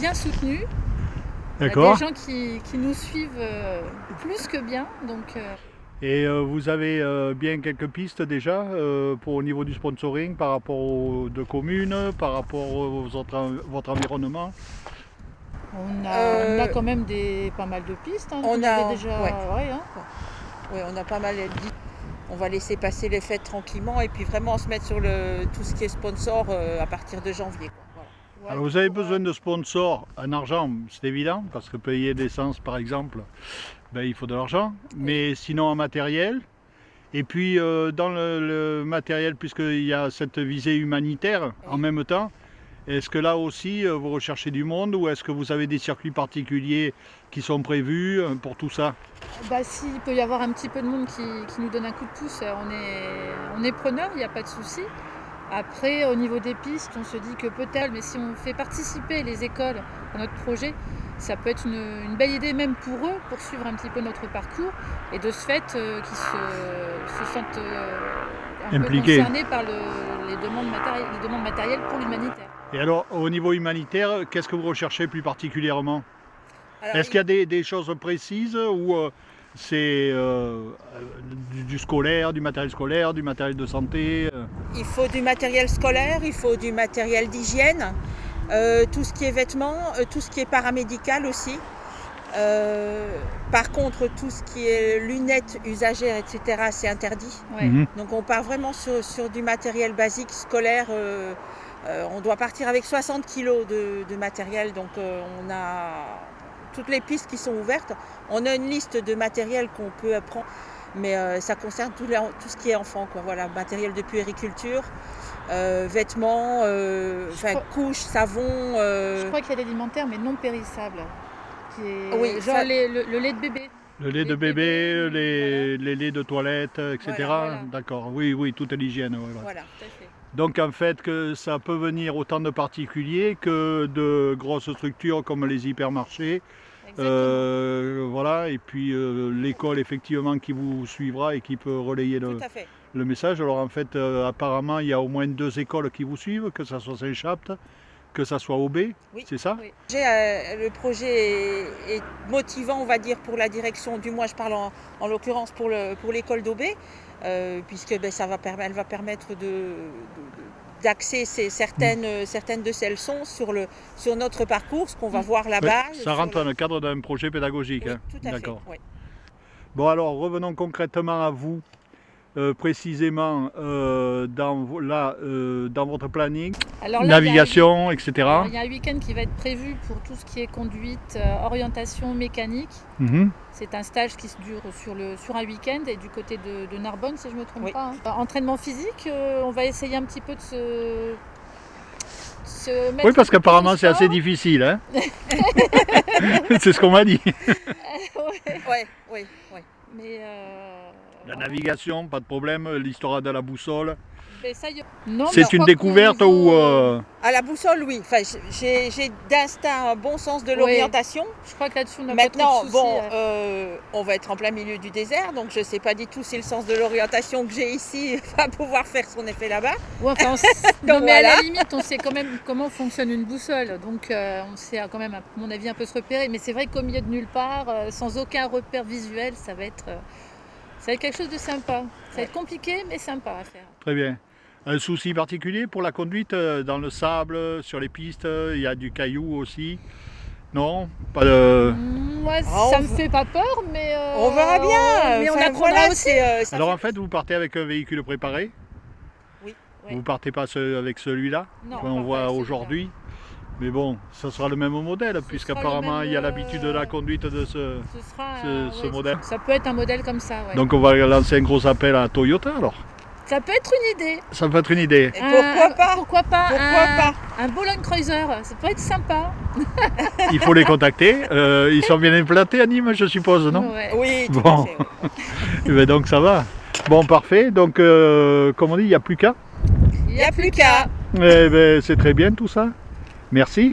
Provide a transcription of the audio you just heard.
bien soutenu. Il y a D'accord. des gens qui nous suivent plus que bien. Donc, Et vous avez bien quelques pistes déjà pour au niveau du sponsoring par rapport aux deux communes, par rapport votre environnement. on a Euh, quand même pas mal de pistes hein, on qu'on a, avait déjà. ouais, Ouais, hein. ouais, on a pas mal dit. On va laisser passer les fêtes tranquillement et puis vraiment se mettre sur tout ce qui est sponsor à partir de janvier, quoi. Voilà. Ouais, Alors vous avez pour, besoin de sponsors en argent, c'est évident, parce que payer l'essence par exemple, ben, il faut de l'argent, Oui. mais sinon en matériel. Et puis dans le matériel, puisqu'il y a cette visée humanitaire en Oui. même temps, est-ce que là aussi vous recherchez du monde ou est-ce que vous avez des circuits particuliers qui sont prévus pour tout ça? Bah, s'il peut y avoir un petit peu de monde qui nous donne un coup de pouce, on est preneur, il n'y a pas de souci. Après, au niveau des pistes, on se dit que peut-être, mais si on fait participer les écoles à notre projet, ça peut être une belle idée même pour eux, pour suivre un petit peu notre parcours et de ce fait qu'ils se sentent un peu Impliqués. concernés par les demandes matérielles pour l'humanitaire. Et alors au niveau humanitaire, qu'est-ce que vous recherchez plus particulièrement? Alors, Est-ce qu'il y a des choses précises ou c'est du scolaire, du matériel de santé il faut du matériel scolaire, il faut du matériel d'hygiène, tout ce qui est vêtements, tout ce qui est paramédical aussi. Par contre, tout ce qui est lunettes usagères, etc., c'est interdit. Ouais. Donc on part vraiment sur du matériel basique, scolaire. On doit partir avec 60 kilos de matériel, donc on a toutes les pistes qui sont ouvertes. On a une liste de matériel qu'on peut prendre, mais ça concerne tout ce qui est enfant, quoi. Voilà, matériel de puériculture, vêtements, couches, savons. Je crois qu'il y a l'alimentaire, mais non périssable. Oui, genre ça- le lait de bébé. Le lait de Les bébé, bébés, les laits de toilette, etc. Voilà. D'accord, oui, oui, toute l'hygiène. Voilà. Voilà. Tout à fait. Donc en fait, que ça peut venir autant de particuliers que de grosses structures comme les hypermarchés. Exactement. Voilà, et puis l'école effectivement qui vous suivra et qui peut relayer Tout à fait. le message. Alors en fait, apparemment, il y a au moins 2 écoles qui vous suivent, que ça soit Saint-Chapt, que ça soit Aubé, Oui. c'est ça? Oui. Le projet est motivant, on va dire, pour la direction, du moins je parle en l'occurrence pour l'école d'Aubé, puisque elle va permettre d'axer certaines de ces leçons sur notre parcours, ce qu'on va voir là-bas. Ça rentre dans le cadre d'un projet pédagogique. Oui, Hein. tout à fait. D'accord. Oui. Bon alors revenons concrètement à vous, précisément dans votre planning, Alors là, navigation, etc. il y a un week-end qui va être prévu pour tout ce qui est conduite, orientation mécanique. Mhm. C'est un stage qui se dure sur un week-end et du côté de Narbonne, si je ne me trompe Oui. pas. Hein. Entraînement physique, on va essayer un petit peu de se mettre Oui, parce un peu qu'apparemment au c'est assez sport. difficile. Hein. C'est ce qu'on m'a dit. Ouais. Oui. Mais La navigation, pas de problème. L'histoire de la boussole. ben ça non, C'est une découverte ou À la boussole, oui. Enfin, j'ai d'instinct un bon sens de l'orientation. je crois que là-dessus on n'a Maintenant, pas trop de soucis. on va être en plein milieu du désert, donc je ne sais pas du tout si le sens de l'orientation que j'ai ici va pouvoir faire son effet là-bas. Ouais, enfin, Donc non, mais à voilà. la limite, on sait quand même comment fonctionne une boussole. Donc, on sait quand même, à mon avis, un peu se repérer. Mais c'est vrai qu'au milieu de nulle part, sans aucun repère visuel, ça va être quelque chose de sympa. Ça va être compliqué, mais sympa à faire. très bien. Un souci particulier pour la conduite dans le sable, sur les pistes, il y a du caillou aussi. Non, pas de. Moi, Ah, ça on me v- fait pas peur, mais On verra bien. Mais on Enfin, apprendra voilà, aussi. ça Alors fait- en fait, vous partez avec un véhicule préparé. Ouais. Vous partez pas avec celui-là Non, qu'on on part pas voit avec celui-là. aujourd'hui. Mais bon, ça sera le même modèle, puisqu'apparemment il y a l'habitude de la conduite de ce. Ce sera, ce modèle. Ça peut être un modèle comme ça. Ouais. Donc on va lancer un gros appel à Toyota alors. Ça peut être une idée. Ça peut être une idée. Et pourquoi pas Pourquoi pas Pourquoi pas un Boulogne Cruiser, ça peut être sympa. Il faut les contacter. Ils sont bien implantés à Nîmes, je suppose, non? Ouais. Oui, tout Bon. à fait. Oui. Eh ben donc ça va. Bon, parfait. Donc, comme on dit, il n'y a plus qu'à. Il n'y a plus qu'à. Eh ben, c'est très bien tout ça. Merci.